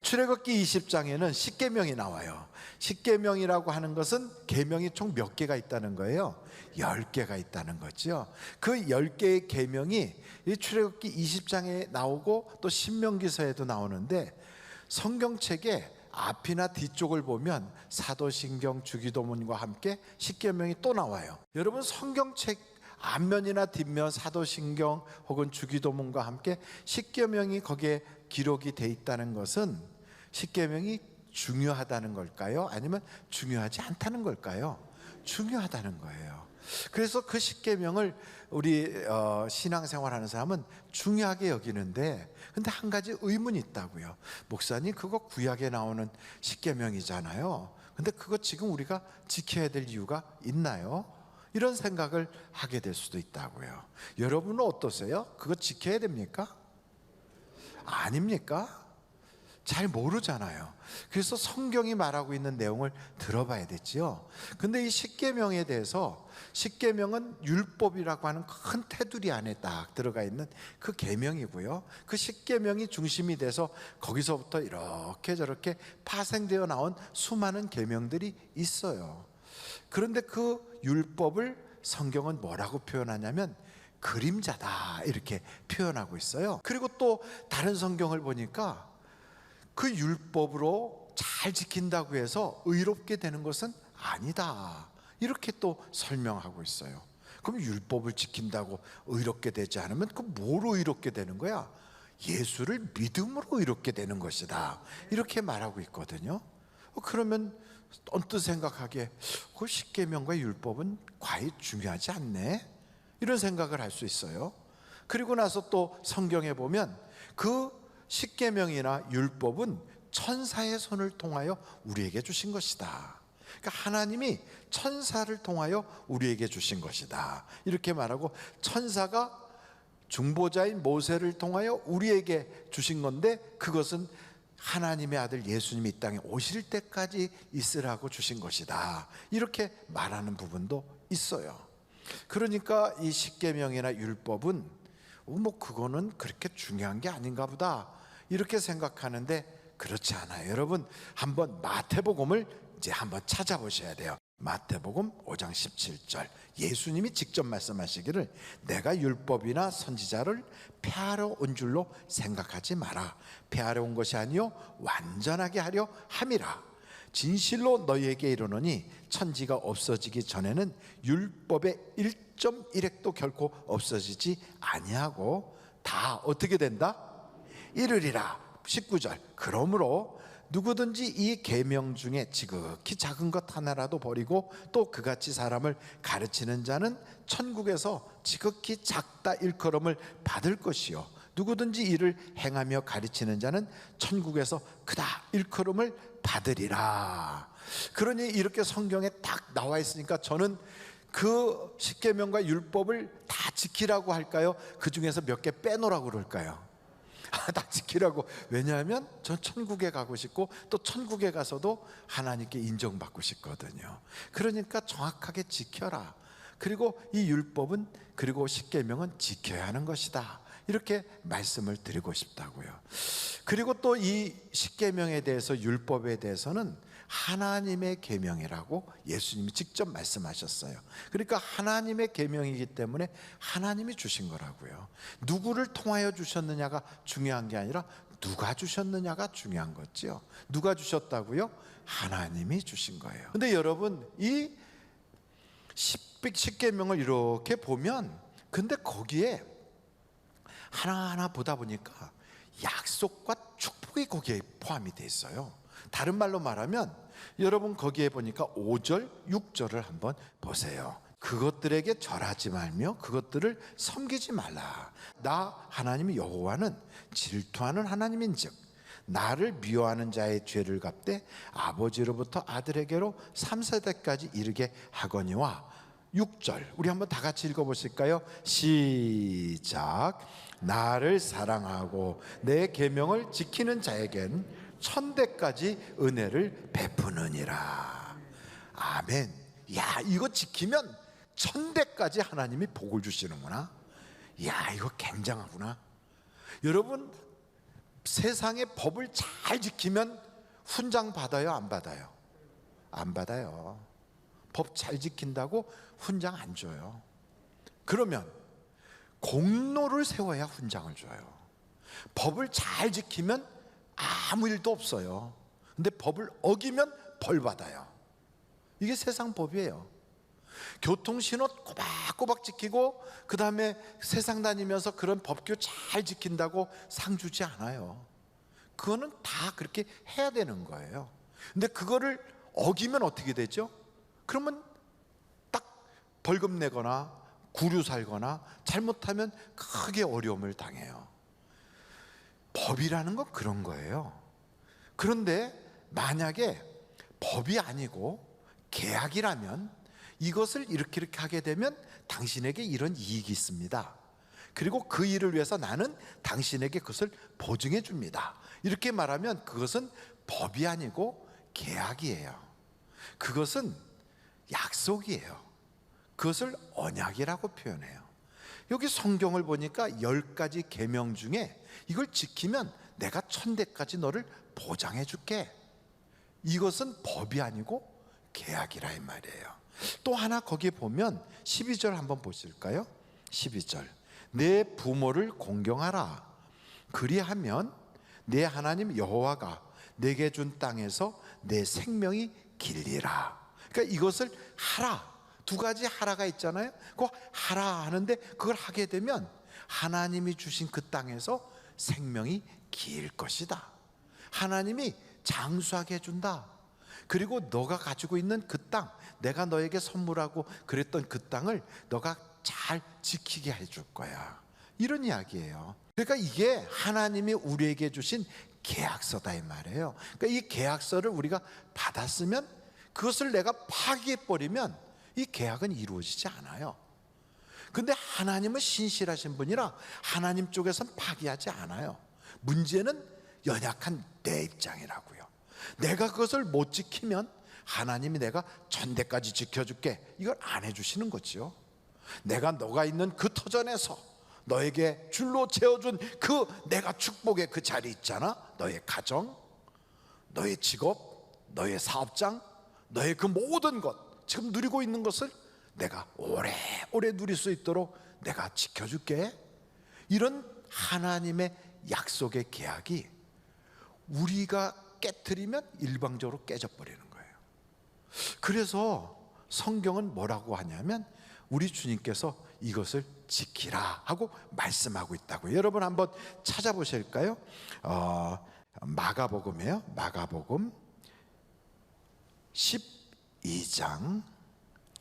출애굽기 20장에는 십계명이 나와요. 십계명이라고 하는 것은 계명이 총 몇 개가 있다는 거예요? 10개가 있다는 거죠. 그 10개의 계명이 이 출애굽기 20장에 나오고 또 신명기서에도 나오는데, 성경책에 앞이나 뒤쪽을 보면 사도신경, 주기도문과 함께 십계명이 또 나와요. 여러분, 성경책 앞면이나 뒷면 사도신경 혹은 주기도문과 함께 십계명이 거기에 기록이 돼 있다는 것은 십계명이 중요하다는 걸까요? 아니면 중요하지 않다는 걸까요? 중요하다는 거예요. 그래서 그 십계명을 우리 신앙생활하는 사람은 중요하게 여기는데, 근데 한 가지 의문이 있다고요. 목사님, 그거 구약에 나오는 십계명이잖아요. 근데 그거 지금 우리가 지켜야 될 이유가 있나요? 이런 생각을 하게 될 수도 있다고요. 여러분은 어떠세요? 그거 지켜야 됩니까? 아닙니까? 잘 모르잖아요. 그래서 성경이 말하고 있는 내용을 들어봐야 되지요. 근데 이 십계명에 대해서, 십계명은 율법이라고 하는 큰 테두리 안에 딱 들어가 있는 그 계명이고요. 그 십계명이 중심이 돼서 거기서부터 이렇게 저렇게 파생되어 나온 수많은 계명들이 있어요. 그런데 그 율법을 성경은 뭐라고 표현하냐면 그림자다, 이렇게 표현하고 있어요. 그리고 또 다른 성경을 보니까 그 율법으로 잘 지킨다고 해서 의롭게 되는 것은 아니다, 이렇게 또 설명하고 있어요. 그럼 율법을 지킨다고 의롭게 되지 않으면 그 뭐로 의롭게 되는 거야? 예수를 믿음으로 의롭게 되는 것이다, 이렇게 말하고 있거든요. 그러면 언뜻 생각하기에 그 십계명과 율법은 과히 중요하지 않네, 이런 생각을 할 수 있어요. 그리고 나서 또 성경에 보면 그 십계명이나 율법은 천사의 손을 통하여 우리에게 주신 것이다. 그러니까 하나님이 천사를 통하여 우리에게 주신 것이다, 이렇게 말하고, 천사가 중보자인 모세를 통하여 우리에게 주신 건데, 그것은 하나님의 아들 예수님이 이 땅에 오실 때까지 있으라고 주신 것이다, 이렇게 말하는 부분도 있어요. 그러니까 이 십계명이나 율법은 뭐 그거는 그렇게 중요한 게 아닌가 보다, 이렇게 생각하는데 그렇지 않아요. 여러분, 한번 마태복음을 이제 한번 찾아보셔야 돼요. 마태복음 5장 17절, 예수님이 직접 말씀하시기를 내가 율법이나 선지자를 폐하러 온 줄로 생각하지 마라. 폐하러 온 것이 아니요 완전하게 하려 함이라. 진실로 너희에게 이르노니 천지가 없어지기 전에는 율법의 1.1획도 결코 없어지지 아니하고 다 어떻게 된다? 이르리라. 19절, 그러므로 누구든지 이 계명 중에 지극히 작은 것 하나라도 버리고 또 그같이 사람을 가르치는 자는 천국에서 지극히 작다 일컬음을 받을 것이요 누구든지 이를 행하며 가르치는 자는 천국에서 크다 일컬음을 받으리라. 그러니 이렇게 성경에 딱 나와 있으니까 저는 그 십계명과 율법을 다 지키라고 할까요? 그 중에서 몇 개 빼놓으라고 그럴까요? 다 지키라고. 왜냐하면 전 천국에 가고 싶고 또 천국에 가서도 하나님께 인정받고 싶거든요. 그러니까 정확하게 지켜라. 그리고 이 율법은, 그리고 십계명은 지켜야 하는 것이다, 이렇게 말씀을 드리고 싶다고요. 그리고 또 이 십계명에 대해서, 율법에 대해서는 하나님의 계명이라고 예수님이 직접 말씀하셨어요. 그러니까 하나님의 계명이기 때문에 하나님이 주신 거라고요. 누구를 통하여 주셨느냐가 중요한 게 아니라 누가 주셨느냐가 중요한 거죠. 누가 주셨다고요? 하나님이 주신 거예요. 근데 여러분, 이 십계명을 이렇게 보면, 근데 거기에 하나하나 보다 보니까 약속과 축복이 거기에 포함이 돼 있어요. 다른 말로 말하면, 여러분 거기에 보니까 5절, 6절을 한번 보세요. 그것들에게 절하지 말며 그것들을 섬기지 말라. 나 하나님 여호와는 질투하는 하나님인즉 나를 미워하는 자의 죄를 갚되 아버지로부터 아들에게로 3세대까지 이르게 하거니와. 6절 우리 한번 다 같이 읽어보실까요? 시작. 나를 사랑하고 내 계명을 지키는 자에겐 천대까지 은혜를 베푸느니라. 아멘. 야, 이거 지키면 천대까지 하나님이 복을 주시는구나. 야, 이거 굉장하구나. 여러분, 세상의 법을 잘 지키면 훈장 받아요, 안 받아요? 안 받아요. 법 잘 지킨다고 훈장 안 줘요. 그러면 공로를 세워야 훈장을 줘요. 법을 잘 지키면 아무 일도 없어요. 근데 법을 어기면 벌 받아요. 이게 세상 법이에요. 교통신호 꼬박꼬박 지키고 그 다음에 세상 다니면서 그런 법규 잘 지킨다고 상 주지 않아요. 그거는 다 그렇게 해야 되는 거예요. 근데 그거를 어기면 어떻게 되죠? 그러면 딱 벌금 내거나 구류 살거나 잘못하면 크게 어려움을 당해요. 법이라는 건 그런 거예요. 그런데 만약에 법이 아니고 계약이라면 이것을 이렇게 하게 되면 당신에게 이런 이익이 있습니다. 그리고 그 일을 위해서 나는 당신에게 그것을 보증해 줍니다. 이렇게 말하면 그것은 법이 아니고 계약이에요. 그것은 약속이에요. 그것을 언약이라고 표현해요. 여기 성경을 보니까 10가지 계명 중에 이걸 지키면 내가 천대까지 너를 보장해 줄게. 이것은 법이 아니고 계약이라 이 말이에요. 또 하나 거기에 보면 12절 한번 보실까요? 12절. 내 부모를 공경하라. 그리하면 내 하나님 여호와가 내게 준 땅에서 내 생명이 길리라. 그러니까 이것을 하라. 두 가지 하라가 있잖아요. 그거 하라 하는데 그걸 하게 되면 하나님이 주신 그 땅에서 생명이 길 것이다. 하나님이 장수하게 해준다. 그리고 너가 가지고 있는 그 땅, 내가 너에게 선물하고 그랬던 그 땅을 너가 잘 지키게 해줄 거야. 이런 이야기예요. 그러니까 이게 하나님이 우리에게 주신 계약서다 이 말이에요. 그러니까 이 계약서를 우리가 받았으면 그것을 내가 파기해버리면 이 계약은 이루어지지 않아요. 근데 하나님은 신실하신 분이라 하나님 쪽에선 파기하지 않아요. 문제는 연약한 내 입장이라고요. 내가 그것을 못 지키면 하나님이 내가 천대까지 지켜줄게 이걸 안 해주시는 거죠. 내가 너가 있는 그 터전에서 너에게 줄로 채워준 그 내가 축복의 그 자리 있잖아. 너의 가정, 너의 직업, 너의 사업장, 너의 그 모든 것 지금 누리고 있는 것을 내가 오래오래 누릴 수 있도록 내가 지켜줄게. 이런 하나님의 약속의 계약이 우리가 깨트리면 일방적으로 깨져버리는 거예요. 그래서 성경은 뭐라고 하냐면 우리 주님께서 이것을 지키라 하고 말씀하고 있다고요. 여러분 한번 찾아보실까요? 마가복음이에요. 마가복음 12장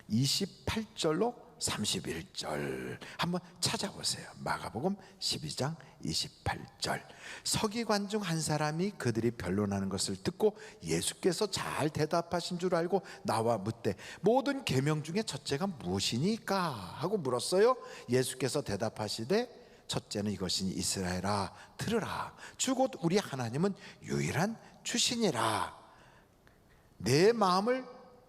28절로 31절 한번 찾아보세요. 마가복음 12장 28절. 서기관 중 한 사람이 그들이 변론하는 것을 듣고 예수께서 잘 대답하신 줄 알고 나와 묻되 모든 계명 중에 첫째가 무엇이니까 하고 물었어요. 예수께서 대답하시되 첫째는 이것이니 이스라엘아 들으라. 주 곧 우리 하나님은 유일한 주시니라. 내 마음을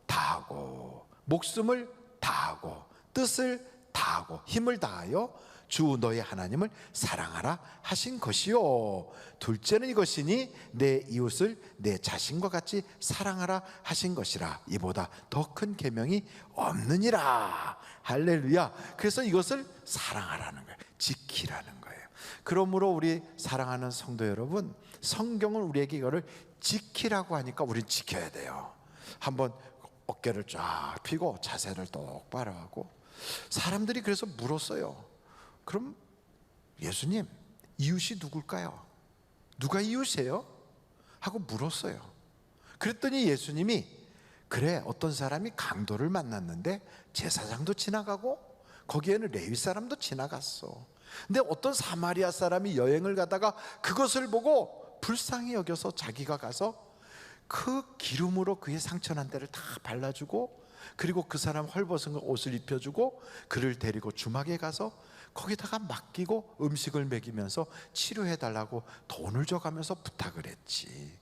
다하고 목숨을 다하고 뜻을 다하고 힘을 다하여 주 너의 하나님을 사랑하라 하신 것이요. 둘째는 이것이니 내 이웃을 내 자신과 같이 사랑하라 하신 것이라. 이보다 더 큰 계명이 없느니라. 할렐루야. 그래서 이것을 사랑하라는 거예요. 지키라는 거예요. 그러므로 우리 사랑하는 성도 여러분, 성경은 우리에게 이거를 지키라고 하니까 우리는 지켜야 돼요. 한번 어깨를 쫙 펴고 자세를 똑바로 하고. 사람들이 그래서 물었어요. 그럼 예수님, 이웃이 누굴까요? 누가 이웃이에요? 하고 물었어요. 그랬더니 예수님이 그래, 어떤 사람이 강도를 만났는데 제사장도 지나가고 거기에는 레위 사람도 지나갔어. 근데 어떤 사마리아 사람이 여행을 가다가 그것을 보고 불쌍히 여겨서 자기가 가서 그 기름으로 그의 상처난 데를 다 발라주고, 그리고 그 사람 헐벗은 옷을 입혀주고 그를 데리고 주막에 가서 거기다가 맡기고 음식을 먹이면서 치료해달라고 돈을 줘가면서 부탁을 했지.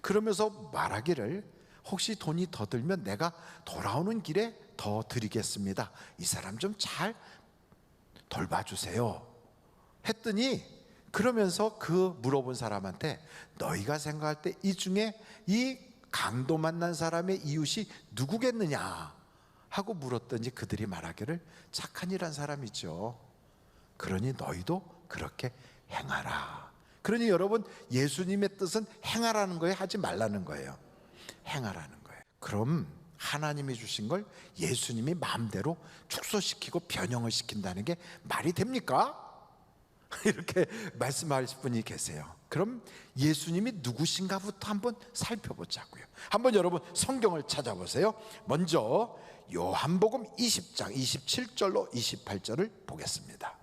그러면서 말하기를 혹시 돈이 더 들면 내가 돌아오는 길에 더 드리겠습니다. 이 사람 좀 잘 돌봐주세요 했더니 그러면서 그 물어본 사람한테 너희가 생각할 때 이 중에 이 강도 만난 사람의 이웃이 누구겠느냐 하고 물었더니 그들이 말하기를 착한 일한 사람이죠. 그러니 너희도 그렇게 행하라. 그러니 여러분, 예수님의 뜻은 행하라는 거예요, 하지 말라는 거예요? 행하라는 거예요. 그럼 하나님이 주신 걸 예수님이 마음대로 축소시키고 변형을 시킨다는 게 말이 됩니까? 이렇게 말씀하실 분이 계세요. 그럼 예수님이 누구신가부터 한번 살펴보자고요. 한번 여러분 성경을 찾아보세요. 먼저 요한복음 20장 27절로 28절을 보겠습니다.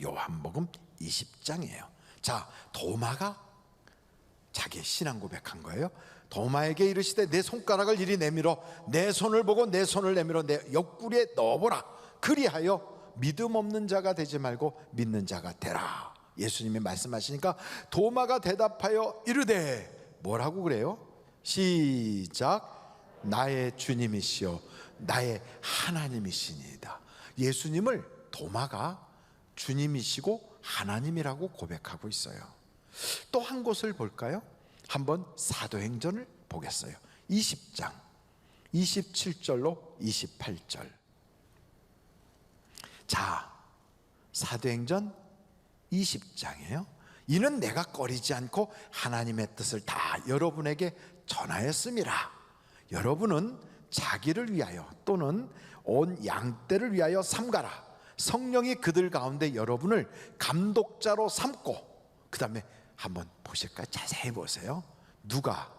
요한복음 20장이에요. 자, 도마가 자기 신앙 고백한 거예요. 도마에게 이르시되 내 손가락을 이리 내밀어 내 손을 보고 내 손을 내밀어 내 옆구리에 넣어보라. 그리하여 믿음 없는 자가 되지 말고 믿는 자가 되라. 예수님이 말씀하시니까 도마가 대답하여 이르되, 뭐라고 그래요? 시작. 나의 주님이시여 나의 하나님이시니이다. 예수님을 도마가 주님이시고 하나님이라고 고백하고 있어요. 또 한 곳을 볼까요? 한번 사도행전을 보겠어요. 20장 27절로 28절. 자, 사도행전 20장이에요. 이는 내가 꺼리지 않고 하나님의 뜻을 다 여러분에게 전하였음이라. 여러분은 자기를 위하여 또는 온 양떼를 위하여 삼가라. 성령이 그들 가운데 여러분을 감독자로 삼고, 그 다음에 한번 보실까요? 자세히 보세요. 누가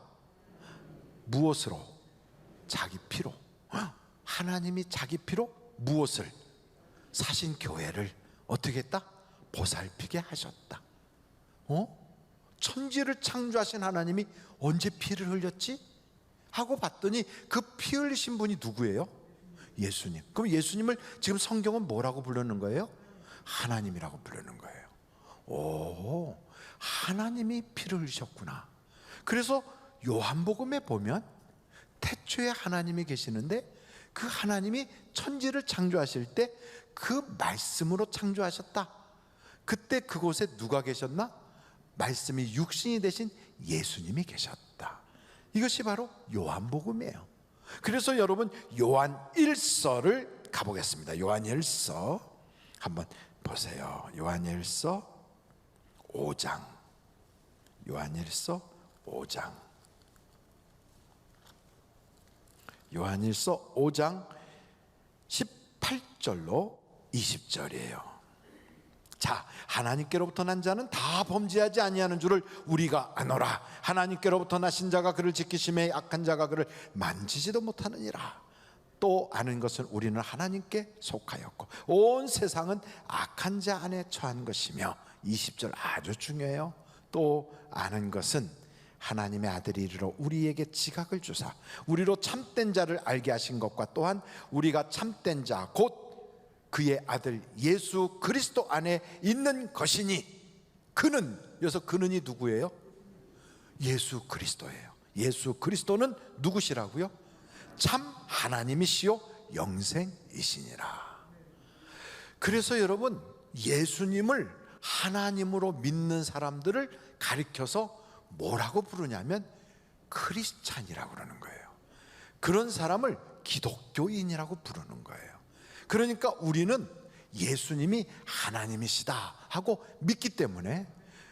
무엇으로? 자기 피로. 하나님이 자기 피로 무엇을? 사신 교회를 어떻게 했다? 보살피게 하셨다. 천지를 창조하신 하나님이 언제 피를 흘렸지? 하고 봤더니 그 피 흘리신 분이 누구예요? 예수님. 그럼 예수님을 지금 성경은 뭐라고 부르는 거예요? 하나님이라고 부르는 거예요. 오, 하나님이 피를 흘리셨구나. 그래서 요한복음에 보면 태초에 하나님이 계시는데 그 하나님이 천지를 창조하실 때 그 말씀으로 창조하셨다. 그때 그곳에 누가 계셨나? 말씀이 육신이 되신 예수님이 계셨다. 이것이 바로 요한복음이에요. 그래서 여러분 요한 1서를 가보겠습니다. 요한 1서 한번 보세요. 요한 1서 5장. 요한 1서 5장. 요한 1서 5장 18절로 20절이에요. 자, 하나님께로부터 난 자는 다 범죄하지 아니하는 줄을 우리가 아노라. 하나님께로부터 나신 자가 그를 지키심에 악한 자가 그를 만지지도 못하느니라. 또 아는 것은 우리는 하나님께 속하였고 온 세상은 악한 자 안에 처한 것이며, 20절 아주 중요해요. 또 아는 것은 하나님의 아들이 이르러 우리에게 지각을 주사 우리로 참된 자를 알게 하신 것과 또한 우리가 참된 자 곧 그의 아들 예수 그리스도 안에 있는 것이니. 그는, 여기서 그는이 누구예요? 예수 그리스도예요. 예수 그리스도는 누구시라고요? 참 하나님이시요 영생이시니라. 그래서 여러분, 예수님을 하나님으로 믿는 사람들을 가리켜서 뭐라고 부르냐면 크리스찬이라고 그러는 거예요. 그런 사람을 기독교인이라고 부르는 거예요. 그러니까 우리는 예수님이 하나님이시다 하고 믿기 때문에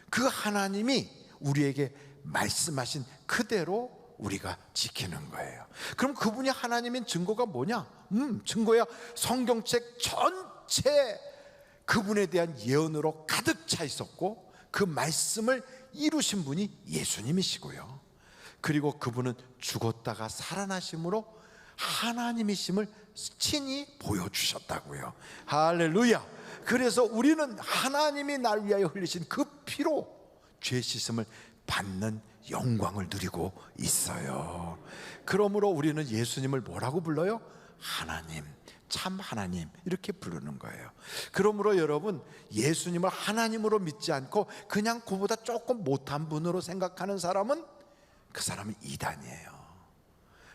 그 하나님이 우리에게 말씀하신 그대로 우리가 지키는 거예요. 그럼 그분이 하나님인 증거가 뭐냐? 증거야 성경책 전체 그분에 대한 예언으로 가득 차 있었고 그 말씀을 이루신 분이 예수님이시고요. 그리고 그분은 죽었다가 살아나심으로 하나님이심을 친히 보여주셨다고요. 할렐루야. 그래서 우리는 하나님이 날 위하여 흘리신 그 피로 죄 씻음을 받는 영광을 누리고 있어요. 그러므로 우리는 예수님을 뭐라고 불러요? 하나님, 참 하나님, 이렇게 부르는 거예요. 그러므로 여러분, 예수님을 하나님으로 믿지 않고 그냥 그보다 조금 못한 분으로 생각하는 사람은 그 사람은 이단이에요.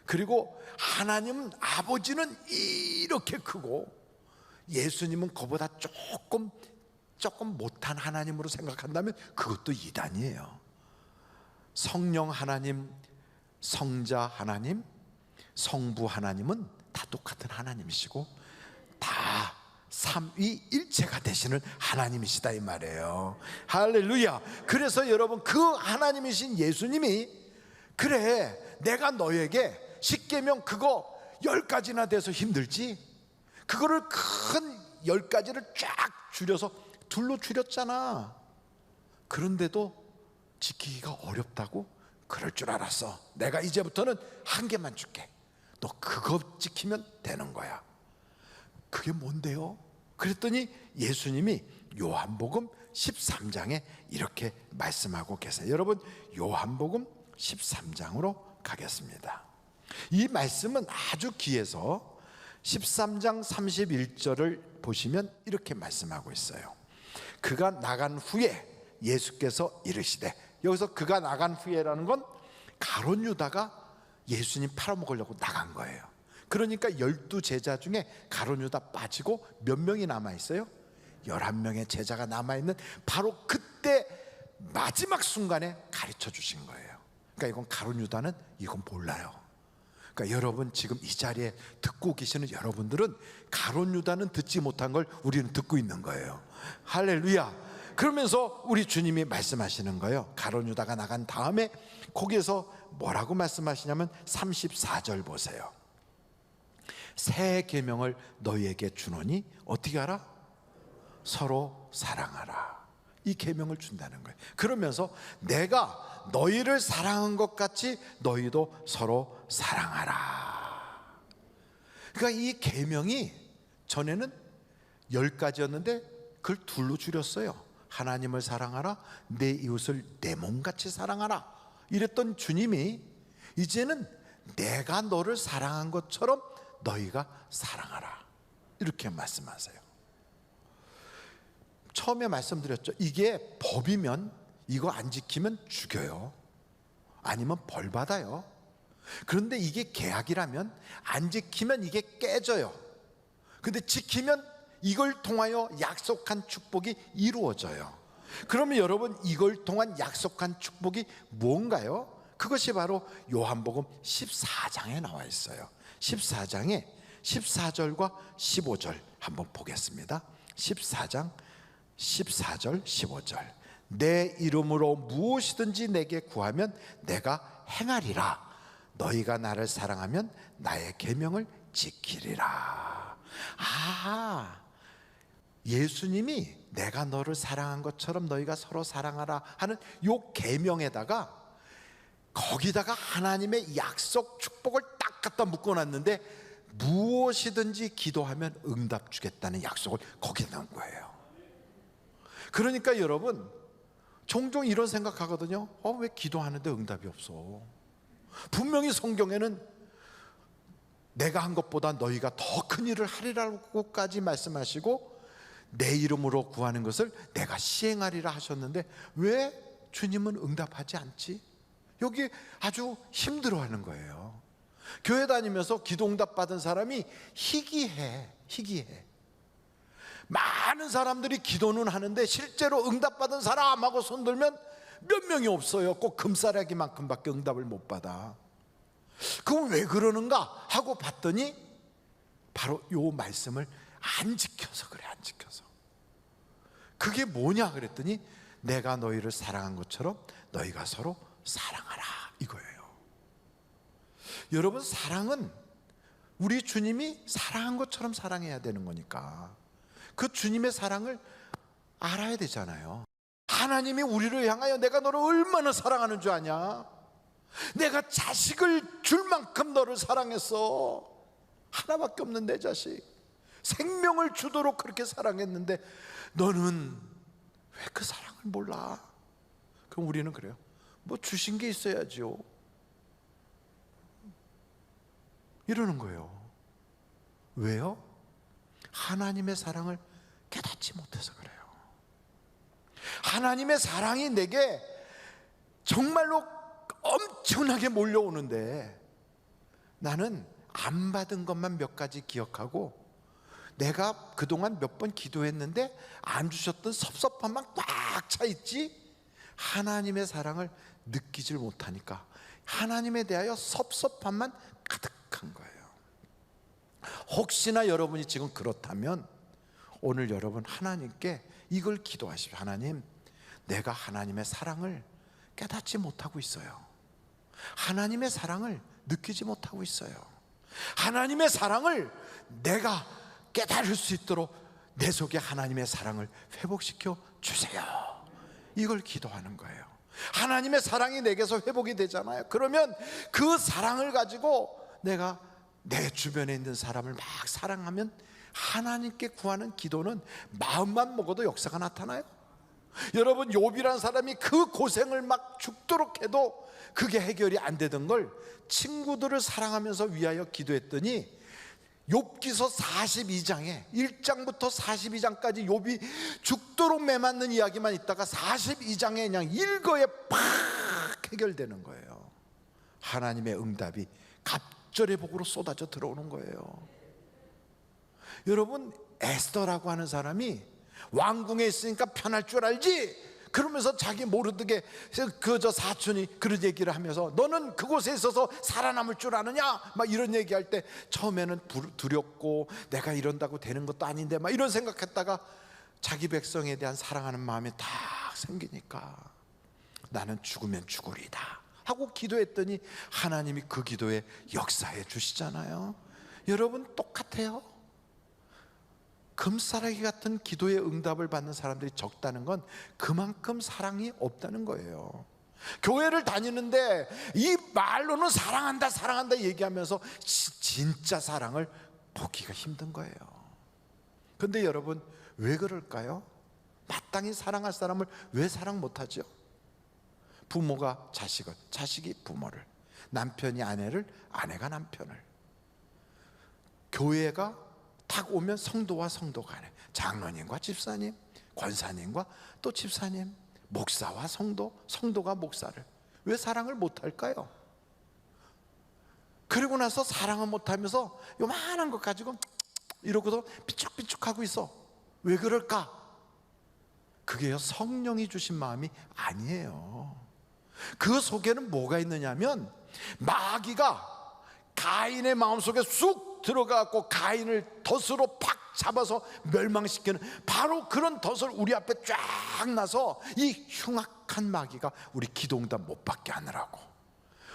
그리고 하나님 아버지는 이렇게 크고 예수님은 그보다 조금 조금 못한 하나님으로 생각한다면 그것도 이단이에요. 성령 하나님, 성자 하나님, 성부 하나님은 다 똑같은 하나님이시고 다 삼위일체가 되시는 하나님이시다 이 말이에요. 할렐루야. 그래서 여러분, 그 하나님이신 예수님이 그래, 내가 너에게 십계명 그거 10가지나 돼서 힘들지, 그거를 큰 10가지를 쫙 줄여서 둘로 줄였잖아. 그런데도 지키기가 어렵다고? 그럴 줄 알았어. 내가 이제부터는 한 개만 줄게. 너 그거 지키면 되는 거야. 그게 뭔데요? 그랬더니 예수님이 요한복음 13장에 이렇게 말씀하고 계세요. 여러분, 요한복음 13장으로 가겠습니다. 이 말씀은 아주 귀해서 13장 31절을 보시면 이렇게 말씀하고 있어요. 그가 나간 후에 예수께서 이르시되, 여기서 그가 나간 후에라는 건 가룟 유다가 예수님 팔아먹으려고 나간 거예요. 그러니까 12제자 중에 가룟 유다 빠지고 몇 명이 남아있어요? 11명의 제자가 남아있는 바로 그때 마지막 순간에 가르쳐 주신 거예요. 그러니까 이건 가룟 유다는 이건 몰라요. 그러니까 여러분, 지금 이 자리에 듣고 계시는 여러분들은 가룟 유다는 듣지 못한 걸 우리는 듣고 있는 거예요. 할렐루야. 그러면서 우리 주님이 말씀하시는 거예요. 가룟 유다가 나간 다음에 거기에서 뭐라고 말씀하시냐면 34절 보세요. 새 계명을 너희에게 주노니 어떻게 하라? 서로 사랑하라. 이 계명을 준다는 거예요. 그러면서 내가 너희를 사랑한 것 같이 너희도 서로 사랑하라. 그러니까 이 계명이 전에는 10가지였는데 그걸 둘로 줄였어요. 하나님을 사랑하라, 내 이웃을 내 몸같이 사랑하라. 이랬던 주님이 이제는 내가 너를 사랑한 것처럼 너희가 사랑하라, 이렇게 말씀하세요. 처음에 말씀드렸죠. 이게 법이면 이거 안 지키면 죽여요, 아니면 벌 받아요. 그런데 이게 계약이라면 안 지키면 이게 깨져요. 근데 지키면 이걸 통하여 약속한 축복이 이루어져요. 그러면 여러분, 이걸 통한 약속한 축복이 뭔가요? 그것이 바로 요한복음 14장에 나와 있어요. 14장에 14절과 15절 한번 보겠습니다. 14장 14절 15절. 내 이름으로 무엇이든지 내게 구하면 내가 행하리라. 너희가 나를 사랑하면 나의 계명을 지키리라. 예수님이 내가 너를 사랑한 것처럼 너희가 서로 사랑하라 하는 요 계명에다가 거기다가 하나님의 약속 축복을 딱 갖다 묶어놨는데 무엇이든지 기도하면 응답 주겠다는 약속을 거기다 넣은 거예요. 그러니까 여러분, 종종 이런 생각하거든요. 왜 기도하는데 응답이 없어? 분명히 성경에는 내가 한 것보다 너희가 더 큰 일을 하리라고까지 말씀하시고 내 이름으로 구하는 것을 내가 시행하리라 하셨는데 왜 주님은 응답하지 않지? 여기 아주 힘들어하는 거예요. 교회 다니면서 기도 응답 받은 사람이 희귀해. 많은 사람들이 기도는 하는데 실제로 응답 받은 사람하고 손들면 몇 명이 없어요. 꼭 금싸라기만큼밖에 응답을 못 받아. 그건 왜 그러는가 하고 봤더니 바로 요 말씀을 안 지켜서 그래. 안 지켜서. 그게 뭐냐 그랬더니 내가 너희를 사랑한 것처럼 너희가 서로 사랑하라, 이거예요. 여러분, 사랑은 우리 주님이 사랑한 것처럼 사랑해야 되는 거니까 그 주님의 사랑을 알아야 되잖아요. 하나님이 우리를 향하여 내가 너를 얼마나 사랑하는 줄 아냐? 내가 자식을 줄 만큼 너를 사랑했어. 하나밖에 없는 내 자식 생명을 주도록 그렇게 사랑했는데 너는 왜 그 사랑을 몰라? 그럼 우리는 그래요. 뭐 주신 게 있어야죠, 이러는 거예요. 왜요? 하나님의 사랑을 깨닫지 못해서 그래요. 하나님의 사랑이 내게 정말로 엄청나게 몰려오는데 나는 안 받은 것만 몇 가지 기억하고 내가 그동안 몇 번 기도했는데 안 주셨던 섭섭함만 꽉 차 있지 하나님의 사랑을 느끼질 못하니까 하나님에 대하여 섭섭함만 가득한 거예요. 혹시나 여러분이 지금 그렇다면 오늘 여러분 하나님께 이걸 기도하십시오. 하나님, 내가 하나님의 사랑을 깨닫지 못하고 있어요. 하나님의 사랑을 느끼지 못하고 있어요. 하나님의 사랑을 내가 깨달을 수 있도록 내 속에 하나님의 사랑을 회복시켜 주세요. 이걸 기도하는 거예요. 하나님의 사랑이 내게서 회복이 되잖아요. 그러면 그 사랑을 가지고 내가 내 주변에 있는 사람을 막 사랑하면 하나님께 구하는 기도는 마음만 먹어도 역사가 나타나요. 여러분, 욥이라는 사람이 그 고생을 막 죽도록 해도 그게 해결이 안 되던 걸 친구들을 사랑하면서 위하여 기도했더니 욥기서 42장에 1장부터 42장까지 욥이 죽도록 매맞는 이야기만 있다가 42장에 그냥 일거에 팍 해결되는 거예요. 하나님의 응답이 갑절의 복으로 쏟아져 들어오는 거예요. 여러분, 에스더라고 하는 사람이 왕궁에 있으니까 편할 줄 알지? 그러면서 자기 모르게 그 사촌이 그런 얘기를 하면서 너는 그곳에 있어서 살아남을 줄 아느냐? 막 이런 얘기할 때 처음에는 두렵고 내가 이런다고 되는 것도 아닌데 막 이런 생각했다가 자기 백성에 대한 사랑하는 마음이 딱 생기니까 나는 죽으면 죽으리다 하고 기도했더니 하나님이 그 기도에 역사해 주시잖아요. 여러분, 똑같아요. 금싸라기 같은 기도의 응답을 받는 사람들이 적다는 건 그만큼 사랑이 없다는 거예요. 교회를 다니는데 이 말로는 사랑한다 사랑한다 얘기하면서 진짜 사랑을 보기가 힘든 거예요. 그런데 여러분, 왜 그럴까요? 마땅히 사랑할 사람을 왜 사랑 못하죠? 부모가 자식을, 자식이 부모를, 남편이 아내를, 아내가 남편을, 교회가 딱 오면 성도와 성도 간에, 장로님과 집사님, 권사님과 또 집사님, 목사와 성도, 성도가 목사를 왜 사랑을 못할까요? 그리고 나서 사랑을 못하면서 요만한 것 가지고 이러고서 삐죽삐죽하고 있어. 왜 그럴까? 그게요, 성령이 주신 마음이 아니에요. 그 속에는 뭐가 있느냐면 마귀가 가인의 마음속에 쑥 들어가고 가인을 덫으로 팍 잡아서 멸망시키는 바로 그런 덫을 우리 앞에 쫙 놔서 이 흉악한 마귀가 우리 기도응답 못 받게 하느라고,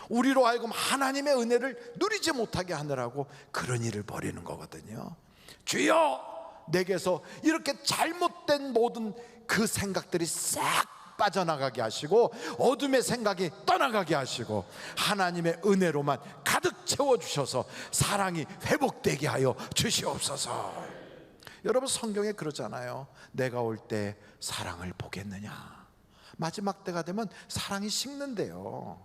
우리로 하여금 하나님의 은혜를 누리지 못하게 하느라고 그런 일을 벌이는 거거든요. 주여, 내게서 이렇게 잘못된 모든 그 생각들이 싹 빠져나가게 하시고 어둠의 생각이 떠나가게 하시고 하나님의 은혜로만 가득 채워주셔서 사랑이 회복되게 하여 주시옵소서. 여러분, 성경에 그러잖아요. 내가 올 때 사랑을 보겠느냐. 마지막 때가 되면 사랑이 식는데요.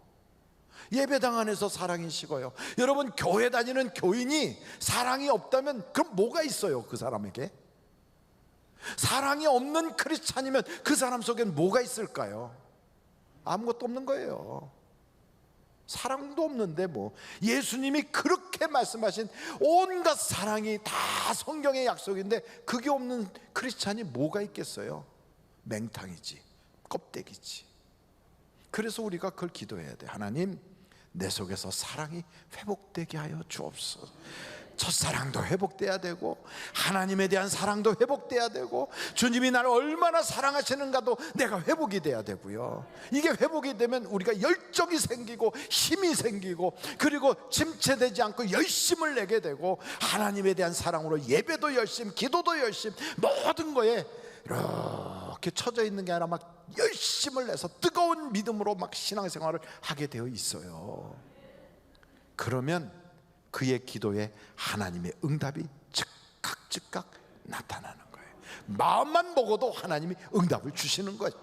예배당 안에서 사랑이 식어요. 여러분, 교회 다니는 교인이 사랑이 없다면 그럼 뭐가 있어요? 그 사람에게 사랑이 없는 크리스찬이면 그 사람 속엔 뭐가 있을까요? 아무것도 없는 거예요. 사랑도 없는데 뭐 예수님이 그렇게 말씀하신 온갖 사랑이 다 성경의 약속인데 그게 없는 크리스찬이 뭐가 있겠어요? 맹탕이지, 껍데기지. 그래서 우리가 그걸 기도해야 돼. 하나님, 내 속에서 사랑이 회복되게 하여 주옵소서. 첫사랑도 회복돼야 되고 하나님에 대한 사랑도 회복돼야 되고 주님이 나를 얼마나 사랑하시는가도 내가 회복이 돼야 되고요. 이게 회복이 되면 우리가 열정이 생기고 힘이 생기고 그리고 침체되지 않고 열심을 내게 되고 하나님에 대한 사랑으로 예배도 열심, 기도도 열심, 모든 거에 이렇게 처져 있는 게 아니라 막 열심을 내서 뜨거운 믿음으로 막 신앙생활을 하게 되어 있어요. 그러면 그의 기도에 하나님의 응답이 즉각 나타나는 거예요. 마음만 먹어도 하나님이 응답을 주시는 거예요.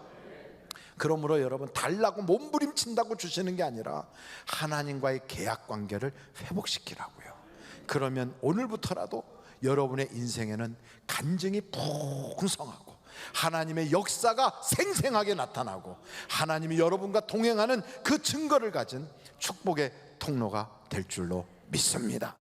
그러므로 여러분, 달라고 몸부림친다고 주시는 게 아니라 하나님과의 계약 관계를 회복시키라고요. 그러면 오늘부터라도 여러분의 인생에는 간증이 풍성하고 하나님의 역사가 생생하게 나타나고 하나님이 여러분과 동행하는 그 증거를 가진 축복의 통로가 될 줄로 믿습니다.